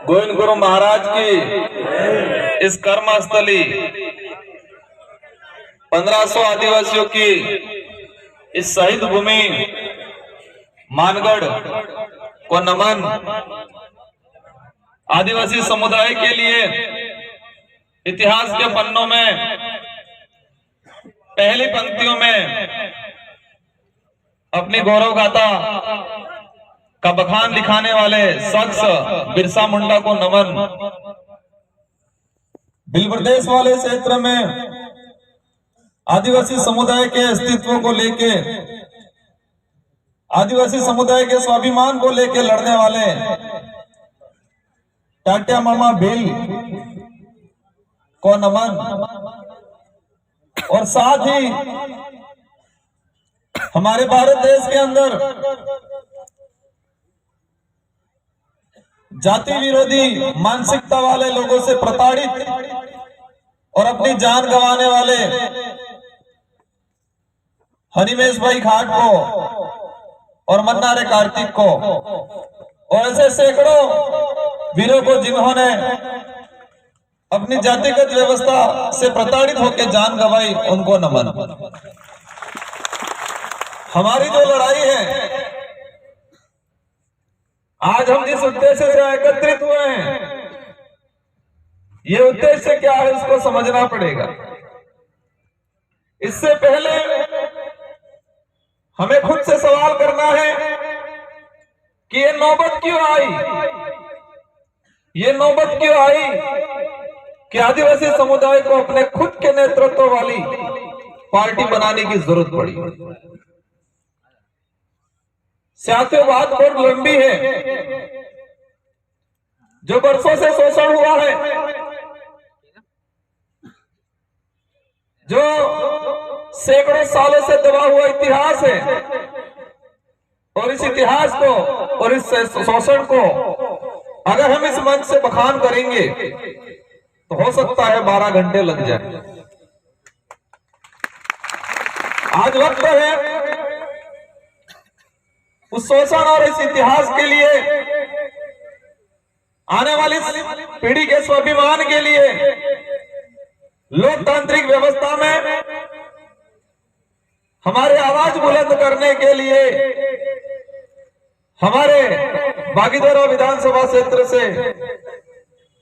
गोविंद गुरु महाराज की इस कर्मस्थली 1500 आदिवासियों की इस शहीद भूमि मानगढ़ को नमन। आदिवासी समुदाय के लिए इतिहास के पन्नों में पहली पंक्तियों में अपनी गौरव गाथा का बखान दिखाने वाले शख्स बिरसा मुंडा को नमन। बिल प्रदेश वाले क्षेत्र में आदिवासी समुदाय के अस्तित्व को लेके, आदिवासी समुदाय के स्वाभिमान को लेके लड़ने वाले टाटिया मामा बिल को नमन। और साथ ही हमारे भारत देश के अंदर जाति विरोधी मानसिकता वाले लोगों से प्रताड़ित और अपनी जान गंवाने वाले हनीमेश भाई खाट को और मन्नारे कार्तिक को और ऐसे सैकड़ों वीरों को जिन्होंने अपनी जातिगत व्यवस्था से प्रताड़ित होकर जान गंवाई, उनको नमन। हमारी जो लड़ाई है, आज हम जिस उद्देश्य से एकत्रित हुए हैं, ये उद्देश्य क्या है इसको समझना पड़ेगा। इससे पहले हमें खुद से सवाल करना है कि ये नौबत क्यों आई, ये नौबत क्यों आई कि आदिवासी समुदाय को अपने खुद के नेतृत्व वाली पार्टी बनाने की जरूरत पड़ी। सियासी बात बहुत लंबी है। जो बरसों से शोषण हुआ है, जो सैकड़ों सालों से दबा हुआ इतिहास है, और इस इतिहास को और इस शोषण को अगर हम इस मंच से बखान करेंगे तो हो सकता है 12 घंटे लग जाए। आज वक्त है उस शोषण और इस इतिहास के लिए, आने वाली पीढ़ी के स्वाभिमान के लिए, लोकतांत्रिक व्यवस्था में हमारे आवाज बुलंद करने के लिए हमारे बागीधरा विधानसभा क्षेत्र से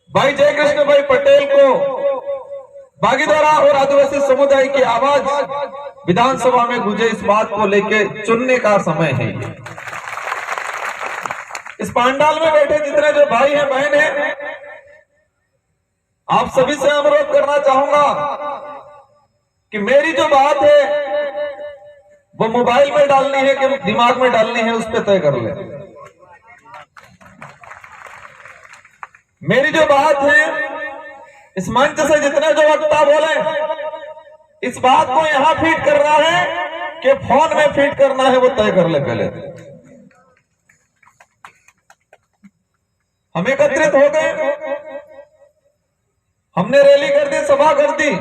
भाई जय कृष्ण भाई पटेल को बागीधरा और आदिवासी समुदाय की आवाज विधानसभा में गूंजे, इस बात को लेके चुनने का समय है। इस पांडाल में बैठे जितने जो भाई हैं बहन हैं, आप सभी से अनुरोध करना चाहूंगा कि मेरी जो बात है वो मोबाइल में डालनी है कि दिमाग में डालनी है, उस पर तय कर ले। मेरी जो बात है इस मंच से जितने जो वक्ता बोले, इस बात को यहां फीड करना है कि फोन में फीड करना है, वो तय कर ले पहले। हम एकत्रित हो गए, हमने रैली कर दी, सभा कर दी,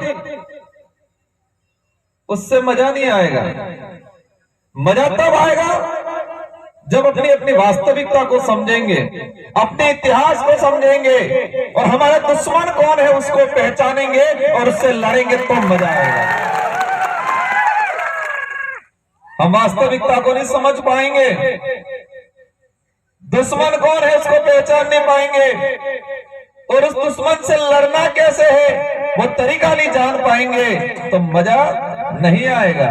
उससे मजा नहीं आएगा। मजा तब आएगा जब अपनी अपनी वास्तविकता को समझेंगे, अपने इतिहास को समझेंगे और हमारा दुश्मन कौन है उसको पहचानेंगे और उससे लड़ेंगे, तो मजा आएगा। हम वास्तविकता को नहीं समझ पाएंगे, दुश्मन कौन है उसको पहचान नहीं पाएंगे, और उस दुश्मन से लड़ना कैसे है वो तरीका नहीं जान पाएंगे, तो मजा नहीं आएगा।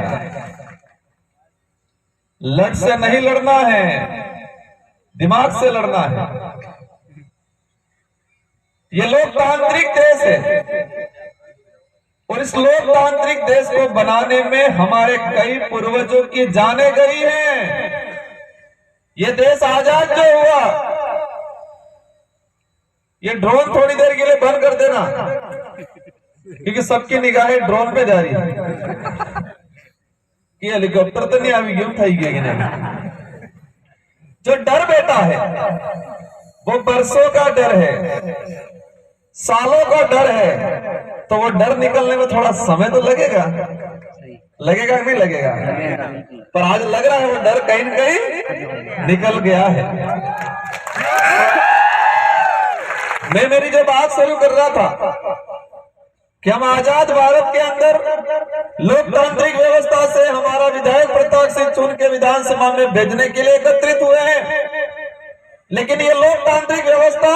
लट से नहीं लड़ना है, दिमाग से लड़ना है। ये लोकतांत्रिक देश है और इस लोकतांत्रिक देश को बनाने में हमारे कई पूर्वजों की जानें गई हैं। ये देश आजाद जो हुआ, ये ड्रोन थोड़ी देर के लिए बंद कर देना, क्योंकि सबकी निगाहें ड्रोन पे जा रही है कि हेलीकॉप्टर तो नहीं आवी गई, उठाई गई नहीं। जो डर बैठा है वो बरसों का डर है, सालों का डर है, तो वो डर निकलने में थोड़ा समय तो लगेगा, लगेगा कि नहीं लगेगा? पर आज लग रहा है वो डर कहीं न कहीं निकल गया है। मैं मेरी जो बात शुरू कर रहा था कि हम आजाद भारत के अंदर लोकतांत्रिक व्यवस्था से हमारा विधायक प्रत्यक्ष से चुन के विधानसभा में भेजने के लिए एकत्रित हुए हैं, लेकिन ये लोकतांत्रिक व्यवस्था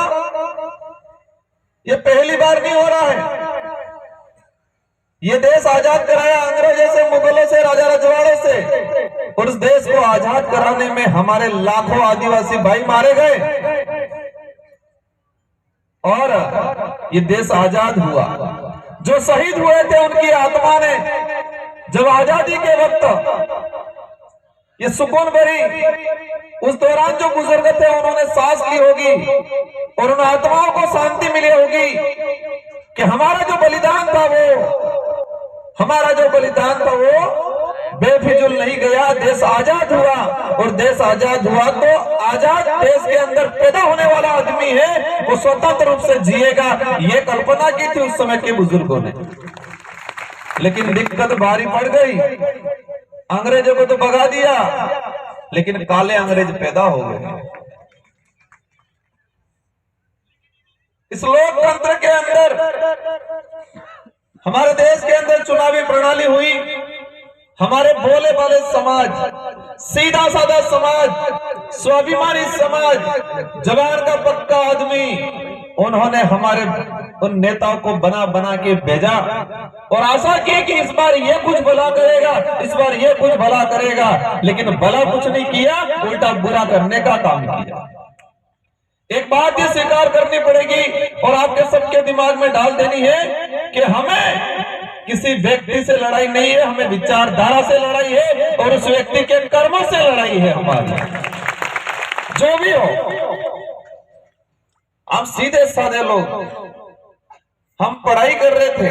ये पहली बार नहीं हो रहा है। ये देश आजाद कराया अंग्रेजों से, मुगलों से, राजा रजवाड़ों से, और उस देश को आजाद कराने में हमारे लाखों आदिवासी भाई मारे गए और ये देश आजाद हुआ। जो शहीद हुए थे उनकी आत्मा ने जब आजादी के वक्त ये सुकून भरी उस दौरान जो बुजुर्ग थे उन्होंने सांस ली होगी और उन आत्माओं को शांति मिली होगी कि हमारा जो बलिदान था वो बेफिजुल नहीं गया, देश आजाद हुआ। और देश आजाद हुआ तो आजाद देश के अंदर पैदा होने वाला आदमी है वो स्वतंत्र रूप से जिएगा, ये कल्पना की थी उस समय के बुजुर्गों ने। लेकिन दिक्कत भारी पड़ गई, अंग्रेजों को तो भगा दिया लेकिन काले अंग्रेज पैदा हो गए। इस लोकतंत्र के अंदर हमारे देश के अंदर चुनावी प्रणाली हुई, हमारे भोले भाले समाज, सीधा साधा समाज, स्वाभिमानी समाज, जवान का पक्का आदमी, उन्होंने हमारे उन नेताओं को बना बना के भेजा और आशा की कि इस बार ये कुछ भला करेगा, इस बार ये कुछ भला करेगा, लेकिन भला कुछ नहीं किया, उल्टा बुरा करने का काम किया। एक बात ये स्वीकार करनी पड़ेगी और आपके सबके दिमाग में डाल देनी है कि हमें किसी व्यक्ति से लड़ाई नहीं है, हमें विचारधारा से लड़ाई है और उस व्यक्ति के कर्मों से लड़ाई है हमारी। जो भी हो, आप सीधे साधे लोग, हम पढ़ाई कर रहे थे,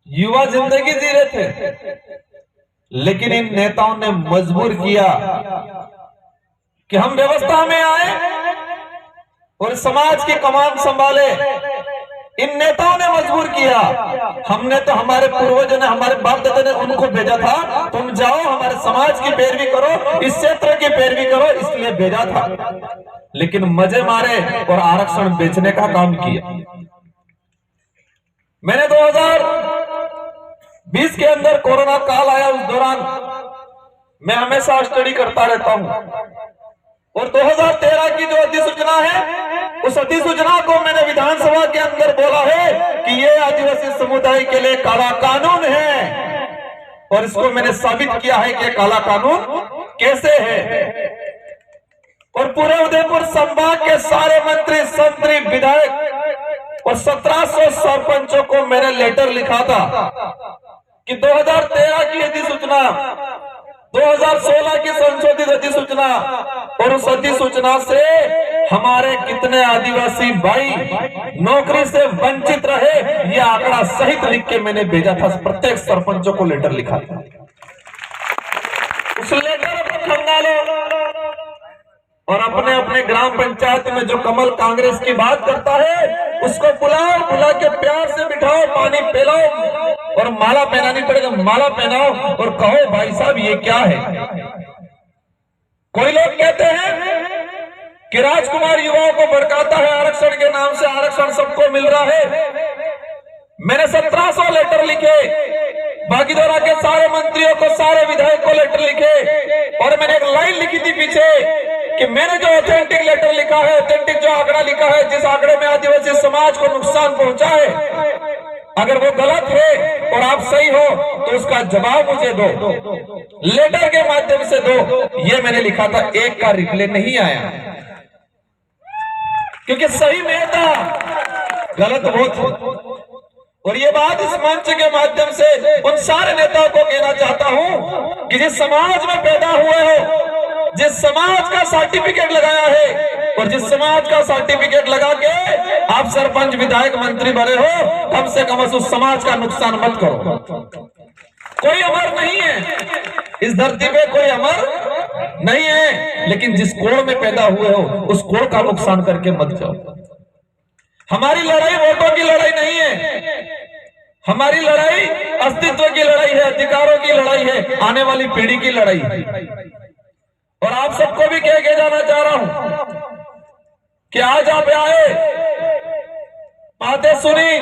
युवा जिंदगी जी रहे थे, लेकिन इन नेताओं ने मजबूर किया कि हम व्यवस्था में आए और समाज की कमान संभाले। इन नेताओं ने मजबूर किया, हमने तो हमारे पूर्वजों ने, हमारे बाप दादा ने उनको भेजा था, तुम जाओ हमारे समाज की पैरवी करो, इस क्षेत्र की पैरवी करो, इसलिए भेजा था। लेकिन मजे मारे और आरक्षण बेचने का काम किया। मैंने 2020 के अंदर कोरोना काल आया, उस दौरान मैं हमेशा स्टडी करता रहता हूं और 2013 की जो अधिसूचना है उस अधिसूचना को मैंने विधानसभा के अंदर बोला है कि ये आदिवासी समुदाय के लिए काला कानून है और इसको मैंने साबित किया है कि काला कानून कैसे है। और पूरे उदयपुर संभाग के सारे मंत्री, संतरी, विधायक और 1700 सरपंचों को मैंने लेटर लिखा था कि 2013 की अधिसूचना, 2016 की संशोधित अधिसूचना और उस अधिसूचना से हमारे कितने आदिवासी भाई नौकरी से वंचित रहे, ये आंकड़ा सहित लिख के मैंने भेजा था। प्रत्येक सरपंचों को लेटर लिखा था। उस लेटर को खंगालो और अपने अपने ग्राम पंचायत में जो कमल कांग्रेस की बात करता है उसको बुलाओ, बुला के प्यार से बिठाओ, पानी पिलाओ और माला पहनानी पड़ेगा, माला पहनाओ और कहो भाई साहब ये क्या है। कोई लोग कहते हैं कि राजकुमार युवाओं को भड़काता है, आरक्षण के नाम से आरक्षण सबको मिल रहा है। मैंने 1700 लेटर लिखे, बागीदोरा के सारे मंत्रियों को, सारे विधायक को लेटर लिखे और मैंने एक लाइन लिखी थी पीछे कि मैंने जो ऑथेंटिक लेटर लिखा है, ऑथेंटिक जो आंकड़ा लिखा है, जिस आंकड़े में आदिवासी समाज को नुकसान पहुंचा है, अगर वो गलत है और आप सही हो तो उसका जवाब मुझे दो, लेटर के माध्यम से दो। ये मैंने लिखा था, एक का रिप्लाई नहीं आया क्योंकि सही में था, गलत वो था। और ये बात इस मंच के माध्यम से उन सारे नेताओं को कहना चाहता हूं कि जिस समाज में पैदा हुए हो, जिस समाज का सर्टिफिकेट लगाया है और जिस समाज का सर्टिफिकेट लगा के आप सरपंच, विधायक, मंत्री बने हो, कम से कम उस समाज का नुकसान मत करो। कोई अमर नहीं है इस धरती पे, कोई अमर नहीं है, लेकिन जिस कोण में पैदा हुए हो उस कोण का नुकसान करके मत जाओ। हमारी लड़ाई वोटों की लड़ाई नहीं है, हमारी लड़ाई अस्तित्व की लड़ाई है, अधिकारों की लड़ाई है, आने वाली पीढ़ी की लड़ाई है। और आप सबको भी कह के जाना चाह रहा हूं कि आज आप आए, बातें सुनी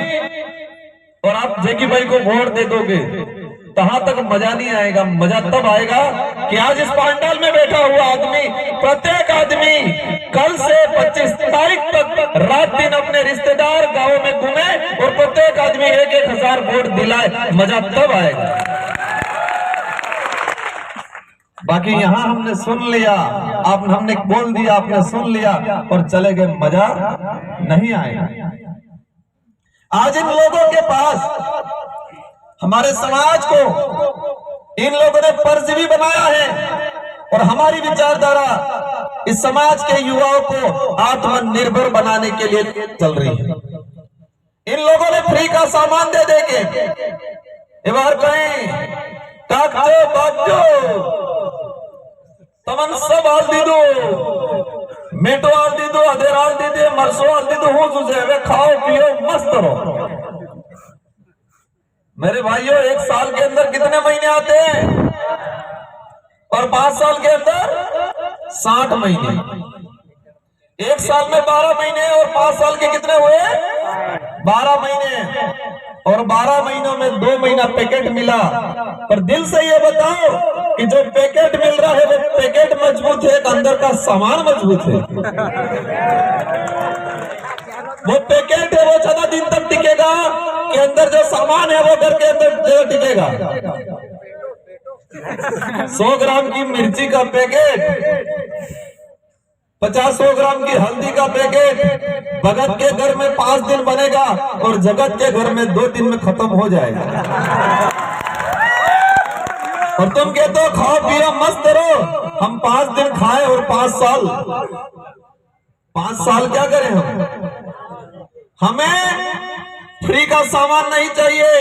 और आप जेकी भाई को वोट दे दोगे, तहां तक मजा नहीं आएगा। मजा तब आएगा कि आज इस पंडाल में बैठा हुआ आदमी, प्रत्येक आदमी कल से 25 तारीख तक रात दिन अपने रिश्तेदार गांवों में घूमे और प्रत्येक आदमी 1,000 वोट दिलाए। मजा तब आएगा। बाकी यहाँ हमने सुन लिया, हमने बोल दिया, आपने सुन लिया और चले गए, मजा नहीं आएगा। आज इन लोगों के पास हमारे समाज को इन लोगों ने परजीवी बनाया है और हमारी विचारधारा इस समाज के युवाओं को आत्मनिर्भर बनाने के लिए चल रही है। इन लोगों ने फ्री का सामान दे देके एक बार कहें काकजो बाकजो तमन सब आल दी दो, मेटो आल दी दो, अधेर आल दी दे, मरसो आल दी दो, हो तुझे वे खाओ पियो मस्त रहो। मेरे भाइयों, 1 साल के अंदर कितने महीने आते हैं और 5 साल के अंदर 60 महीने। 1 साल में 12 महीने और 5 साल के कितने हुए? 12 महीने। और 12 महीनों में 2 महीना पैकेट मिला। पर दिल से ये बताओ कि जो पैकेट मिल रहा है वो पैकेट मजबूत है, अंदर का सामान मजबूत है? वो पैकेट है वो ज्यादा दिन तक टिकेगा कि अंदर जो सामान है वो घर के अंदर टिकेगा? 100 ग्राम की मिर्ची का पैकेट, 50-100 ग्राम की हल्दी का पैकेट भगत के घर में 5 दिन बनेगा और जगत के घर में 2 दिन में खत्म हो जाएगा। और तुम कहते हो खाओ पियो मस्त रहो। हम 5 दिन खाएं और 5 साल क्या करें हम? हमें फ्री का सामान नहीं चाहिए,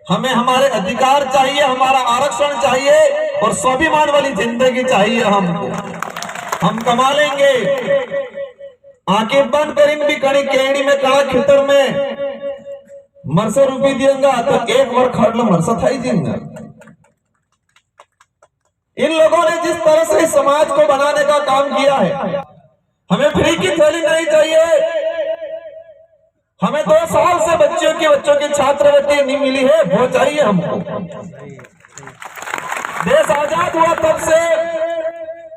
हमें हमारे अधिकार चाहिए, हमारा आरक्षण चाहिए और स्वाभिमान वाली जिंदगी चाहिए। हम कमा लेंगे। आंखें बंद कर इन भी कड़ी केड़ी में कड़ा खितर में मरसा रुपी देंगे तो 1 बार खड़ लो मरसा था ही देंगे। इन लोगों ने जिस तरह से समाज को बनाने का काम किया है, हमें फ्री की थैली नहीं चाहिए। हमें 2 साल से बच्चों की छात्रवृत्ति नहीं मिली है, वो चाहिए हमको। देश आजाद हुआ तब से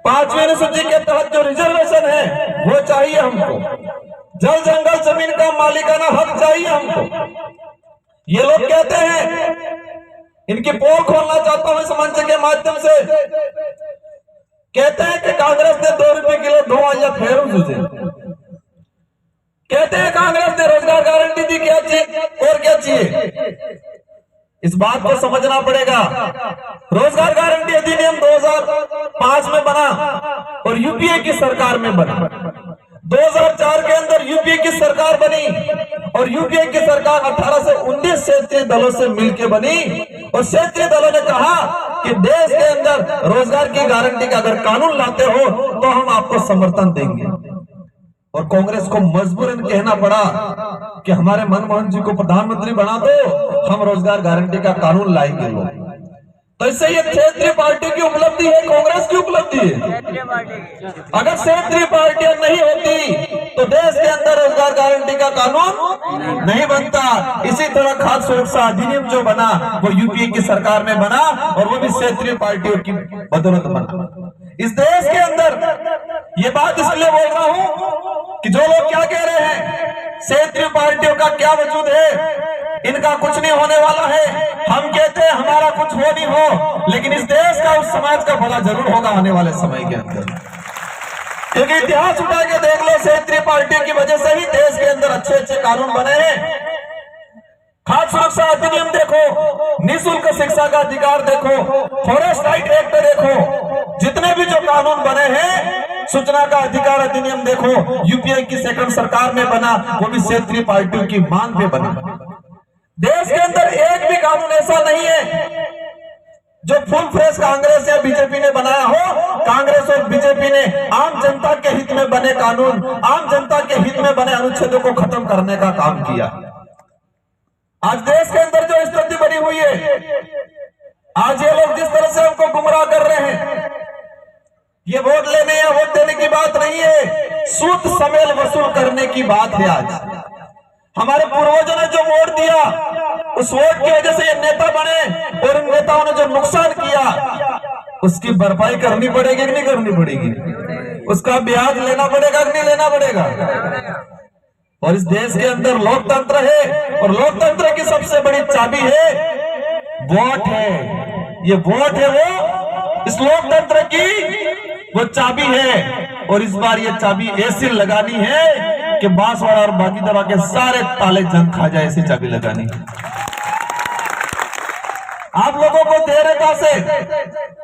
5वीं अनुसूची के तहत जो रिजर्वेशन है वो चाहिए हमको। जल जंगल जमीन का मालिकाना हक चाहिए हमको। ये लोग कहते हैं, इनकी पोल खोलना चाहता हूं इस मंच के माध्यम से, कहते हैं कि कांग्रेस ने 2 रुपए किलो धोआ फेरू तुझे। कहते हैं कांग्रेस ने रोजगार गारंटी दी, क्या चाहिए और क्या चाहिए? इस बात को समझना पड़ेगा। रोजगार गारंटी अधिनियम 2005 में बना और यूपीए की सरकार में बना। 2004 के अंदर यूपीए की सरकार बनी और यूपीए की सरकार 18 से 19 क्षेत्रीय दलों से मिलकर बनी और क्षेत्रीय दलों ने कहा कि देश के अंदर रोजगार की गारंटी का अगर कानून लाते हो तो हम आपको समर्थन देंगे। और कांग्रेस को मजबूरन कहना पड़ा कि हमारे मनमोहन जी को प्रधानमंत्री बना दो, हम रोजगार गारंटी का कानून लाएंगे लोग। तो इससे ये क्षेत्रीय पार्टी की उपलब्धि है, कांग्रेस की उपलब्धि है। अगर क्षेत्रीय पार्टियां नहीं होती तो देश के अंदर रोजगार गारंटी का कानून नहीं बनता। इसी तरह खाद्य सुरक्षा अधिनियम जो बना वो यूपीए की सरकार में बना और वो भी क्षेत्रीय पार्टियों की बदौलत बना। इस देश के अंदर ये बात इसलिए बोल रहा हूं कि जो लोग क्या कह रहे हैं, क्षेत्रीय पार्टियों का क्या वजूद है, इनका कुछ नहीं होने वाला है। हम कहते हैं हमारा कुछ हो नहीं हो, लेकिन इस देश का उस समाज का भला जरूर होगा आने वाले समय के अंदर। क्योंकि इतिहास उठा के देख लो, क्षेत्रीय पार्टियों की वजह से ही देश के अंदर अच्छे अच्छे कानून बने हैं। खाद्य सुरक्षा अधिनियम देखो, निःशुल्क शिक्षा का अधिकार देखो, फॉरेस्ट राइट एक्ट देखो, जितने भी जो कानून बने हैं, सूचना का अधिकार अधिनियम देखो, यूपीए की सेकंड सरकार में बना, वो भी क्षेत्रीय पार्टियों की मांग पे बना। देश के अंदर एक भी कानून ऐसा नहीं है जो फुल फ्रेश कांग्रेस या बीजेपी ने बनाया हो। कांग्रेस और बीजेपी ने आम जनता के हित में बने कानून, आम जनता के हित में बने अनुच्छेदों को खत्म करने का काम किया। आज देश के अंदर जो स्थिति बनी हुई है, आज ये लोग जिस तरह से हमको गुमराह कर रहे हैं, ये वोट लेने या वोट देने की बात नहीं है, सूद समेल वसूल करने की बात है। आज हमारे पूर्वजों ने जो वोट दिया, उस वोट की वजह से ये नेता बने, और इन नेताओं ने जो नुकसान किया उसकी भरपाई करनी पड़ेगी कि नहीं करनी पड़ेगी? उसका ब्याज लेना पड़ेगा कि नहीं लेना पड़ेगा? और इस देश के अंदर लोकतंत्र है, और लोकतंत्र की सबसे बड़ी चाबी है वोट है। ये वोट है वो इस लोकतंत्र की वो चाबी है, और इस बार ये चाबी ऐसी लगानी है कि बांसवाड़ा और बागीदरा के सारे ताले जंग खा जाए, ऐसी चाबी लगानी। आप लोगों को धैर्यता से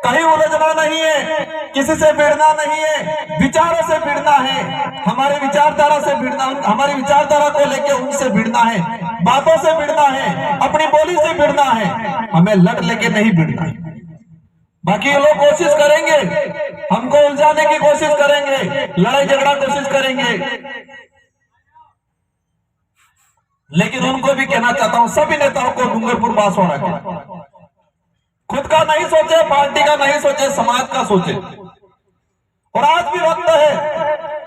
कहीं उलझना नहीं है, किसी से भिड़ना नहीं है, विचारों से भिड़ना है, हमारे विचारधारा से भिड़ना, हमारी विचारधारा को लेकर उनसे भिड़ना है, बातों से भिड़ना है, अपनी बोली से भिड़ना है, हमें लड़ लेके नहीं भिड़ना है। बाकी ये लोग कोशिश करेंगे, हमको उलझाने की कोशिश करेंगे, लड़ाई झगड़ा कोशिश करेंगे, लेकिन उनको भी कहना चाहता हूं, सभी नेताओं को, डूंगरपुर बांसवाड़ा के, खुद का नहीं सोचे, पार्टी का नहीं सोचे, समाज का सोचे। और आज भी वक्त है,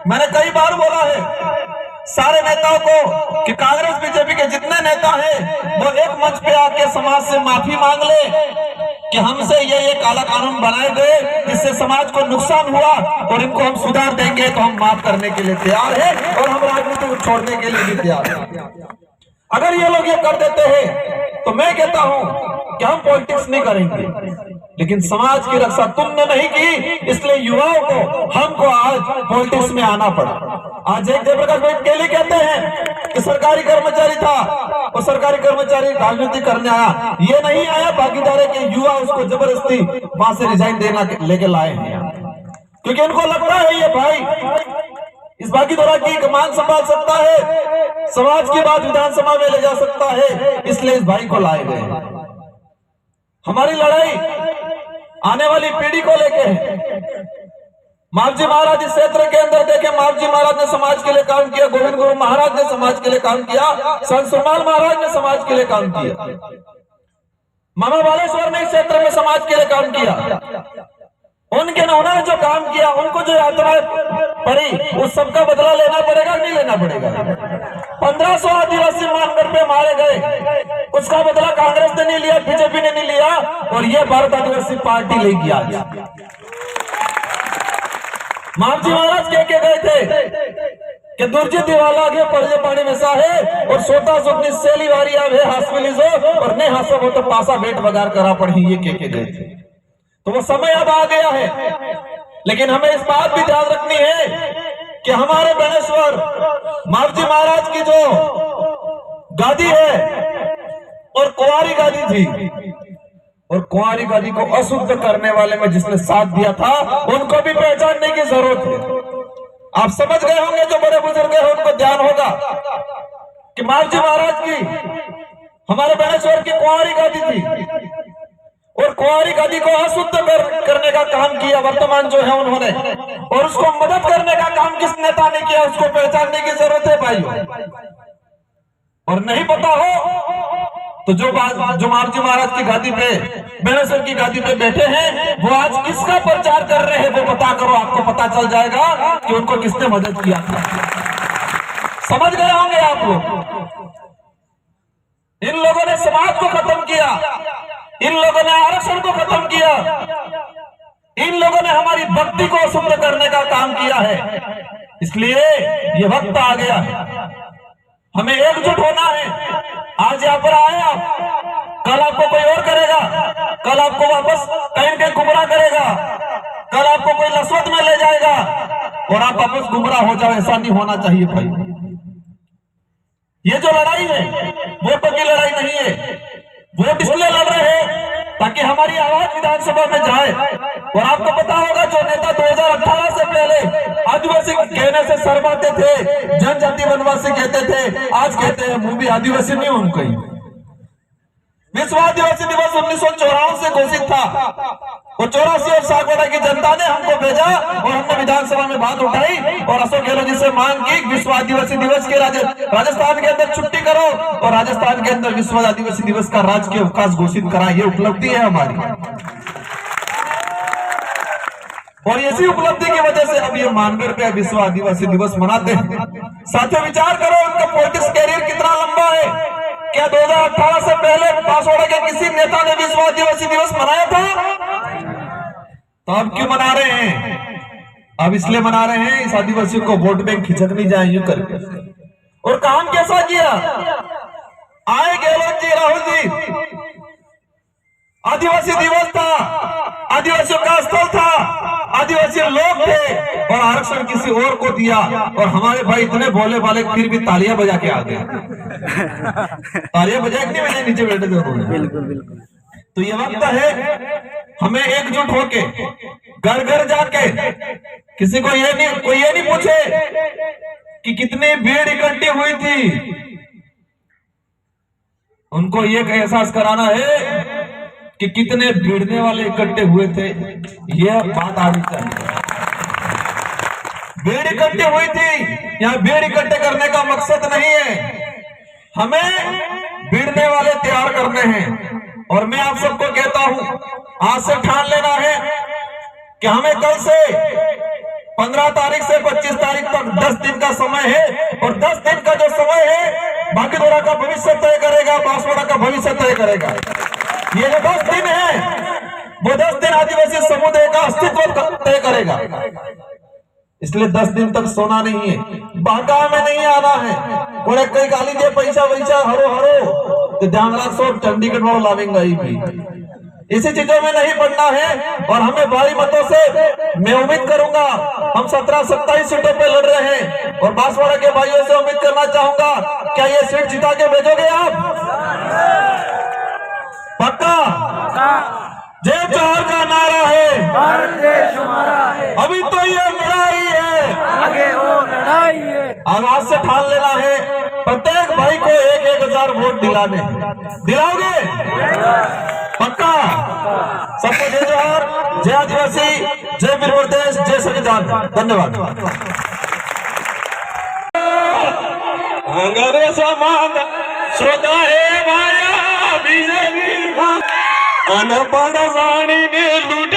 मैंने कई बार बोला है सारे नेताओं को कि कांग्रेस बीजेपी के जितने नेता हैं वो एक मंच पे आके समाज से माफी मांग ले कि हमसे ये काला कानून बनाए गए जिससे समाज को नुकसान हुआ, और इनको हम सुधार देंगे, तो हम माफ करने के लिए तैयार है, और हम राजनीति को छोड़ने के लिए भी तैयार है। अगर ये लोग ये कर देते हैं तो मैं कहता हूं कि हम पॉलिटिक्स नहीं करेंगे, लेकिन समाज की रक्षा तुमने नहीं की, इसलिए युवाओं को, हमको आज पॉलिटिक्स में आना पड़ा। आज एक जयप्रकाश केली कहते हैं कि सरकारी कर्मचारी था, और सरकारी कर्मचारी राजनीति करने आया, ये नहीं आया, भागीदारी के युवा उसको जबरदस्ती वहां से रिजाइन देना लेके लाए हैं, क्योंकि उनको लगता है ये भाई इस भागीदारी की कमान संभाल सकता है, समाज की बात विधानसभा में ले जा सकता है, इसलिए इस भाई को लाए गए। हमारी लड़ाई आने वाली पीढ़ी को लेके है। मावजी महाराज इस क्षेत्र के अंदर देखे, मावजी महाराज ने समाज के लिए काम किया, गोविंद गुरु महाराज ने समाज के लिए काम किया, संत सुरमाल महाराज ने समाज के लिए काम किया, मामा बालेश्वर ने इस क्षेत्र में समाज के लिए काम किया। उन्होंने जो काम किया, उनको जो यात्रा पड़ी, उस सबका बदला लेना पड़ेगा नहीं लेना पड़ेगा? 1500 आदिवासी मानगढ़ पे मारे गए, उसका बदला कांग्रेस ने नहीं लिया, बीजेपी ने नहीं लिया, और ये भारत आदिवासी पार्टी लेगी। आज मावजी महाराज कह के गए थे कि दुर्जी दिवाला के पर्जे पानी में साहे, और सोता सुखनी सेली वारी आवे हासमिली जो, और नहीं हासा वो तो पासा भेंट बगार करा पड़ी, ये कह के गए थे। तो वो समय अब आ गया है, लेकिन हमें इस बात भी ध्यान रखनी है कि हमारे बेणेश्वर मावजी महाराज की जो गादी है, और कुंवारी गादी थी, और कुंवारी गादी को अशुद्ध करने वाले में जिसने साथ दिया था, उनको भी पहचानने की जरूरत है। आप समझ गए होंगे, जो बड़े बुजुर्ग हैं उनको ध्यान होगा कि मावजी महाराज की, हमारे बेणेश्वर की कुंवारी गादी थी, और कुंवारी गादी को अशुद्ध करने का काम किया वर्तमान जो है उन्होंने, और उसको मदद करने का काम किस नेता ने किया, उसको पहचानने की जरूरत है भाइयों। और नहीं पता हो तो जो मावजी महाराज की गादी पे, बेणेश्वर की गादी पे बैठे हैं, वो आज किसका प्रचार कर रहे हैं वो पता करो, आपको पता चल जाएगा कि उनको किसने मदद किया था। समझ गए होंगे आप लोग। इन लोगों ने समाज को खत्म किया, इन लोगों ने आरक्षण को खत्म किया, इन लोगों ने हमारी भक्ति को अशुद्ध करने का काम किया है। इसलिए ये वक्त आ गया है, हमें एकजुट होना है। आज यहाँ पर आए आप, कल आपको कोई और करेगा, कल आपको वापस कहीं कहीं गुमराह करेगा, कल आपको कोई लसवत में ले जाएगा, और आप वापस गुमराह हो जाओ। ऐसा नहीं होना चाहिए भाई। ये जो लड़ाई है वोटों की लड़ाई नहीं है, वोट इसलिए लड़ रहे हैं ताकि हमारी आवाज विधानसभा में जाए। और आपको पता होगा जो नेता 2018 से पहले आदिवासी कहने से शर्माते थे, जनजाति वनवासी कहते थे, आज कहते हैं मुंह भी आदिवासी नहीं हूं कहीं। विश्व आदिवासी दिवस 1954 से घोषित था, और 84 और सागवाड़ा की जनता ने हमको भेजा, और हमने विधानसभा में बात उठाई, और अशोक गहलोत जी से मांग की विश्व आदिवासी दिवस के राजस्थान के अंदर छुट्टी करो, और राजस्थान के अंदर विश्व आदिवासी दिवस का राजकीय अवकाश घोषित करा। ये उपलब्धि है हमारी। और इसी उपलब्धि की वजह से अब ये मानगढ़ पे विश्व आदिवासी दिवस मनाते हैं। साथियों विचार करो उनका पॉलिटिक्स कैरियर कितना लंबा है। क्या 2018 से पहले बांसवाड़ा के किसी नेता ने विश्व आदिवासी दिवस मनाया था? तो अब क्यों मना रहे हैं? अब इसलिए मना रहे हैं इस आदिवासियों को वोट बैंक खिचक नहीं जाए यूं करके। और काम कैसा किया? आए गहलोत जी, राहुल जी, आदिवासी दिवस था, आदिवासियों का स्थल था, आदिवासी लोग थे और आरक्षण किसी और को दिया। और हमारे भाई इतने भोले भाले फिर भी तालियां बजा के आ गए। तालियां बजा के नहीं बजाई, नीचे बैठे थे उन्होंने। बिल्कुल बिल्कुल। तो ये वक्त है हमें एकजुट होके घर घर जाके किसी को कोई ये नहीं पूछे कि कितनी भीड़ इकट्ठी हुई थी। उनको ये एहसास कराना है कि कितने भिड़ने वाले इकट्ठे हुए थे। यह बात आनी चाहिए। भीड़ इकट्ठी हुई थी, यहाँ भीड़ इकट्ठे करने का मकसद नहीं है, हमें भिड़ने वाले तैयार करने हैं। और मैं आप सबको कहता हूं, आज से ठान लेना है कि हमें कल से 15 तारीख से 25 तारीख तक 10 दिन का समय है। और 10 दिन का जो समय है बागीधरा का भविष्य तय करेगा, बांसवाड़ा का भविष्य तय करेगा। ये जो 10 दिन है वो 10 दिन आदिवासी समुदाय का अस्तित्व तय करेगा। इसलिए 10 दिन तक सोना नहीं है, बहकावे में नहीं आना है। कोई कई गाली दे पैसा वैसा हरो हरो तो ध्यान रख सो चंडीगढ़ वालों लावेंगे ही भी। इसी चीजों में नहीं पड़ना है। और हमें भारी मतों से मैं उम्मीद करूंगा, हम 17-27 सीटों पे लड़ रहे हैं और बांसवाड़ा के भाइयों से उम्मीद करना चाहूंगा, क्या ये सीट जिता के भेजोगे आप? पक्का? जय जोहर का नारा है, भारत देश हमारा है, अभी तो ये लड़ाई है, आगे वो लड़ाई है। आवाज से ठान लेना है प्रत्येक भाई को 1,000 वोट दिलाने। दिलाओगे? पक्का? सबको जय जोहर, जय आदिवासी, जय वीर प्रदेश, जय संविधान। धन्यवाद। अंगरे समान श्रोता है माया बीजेपी अनपढ़ वाणी ने लूट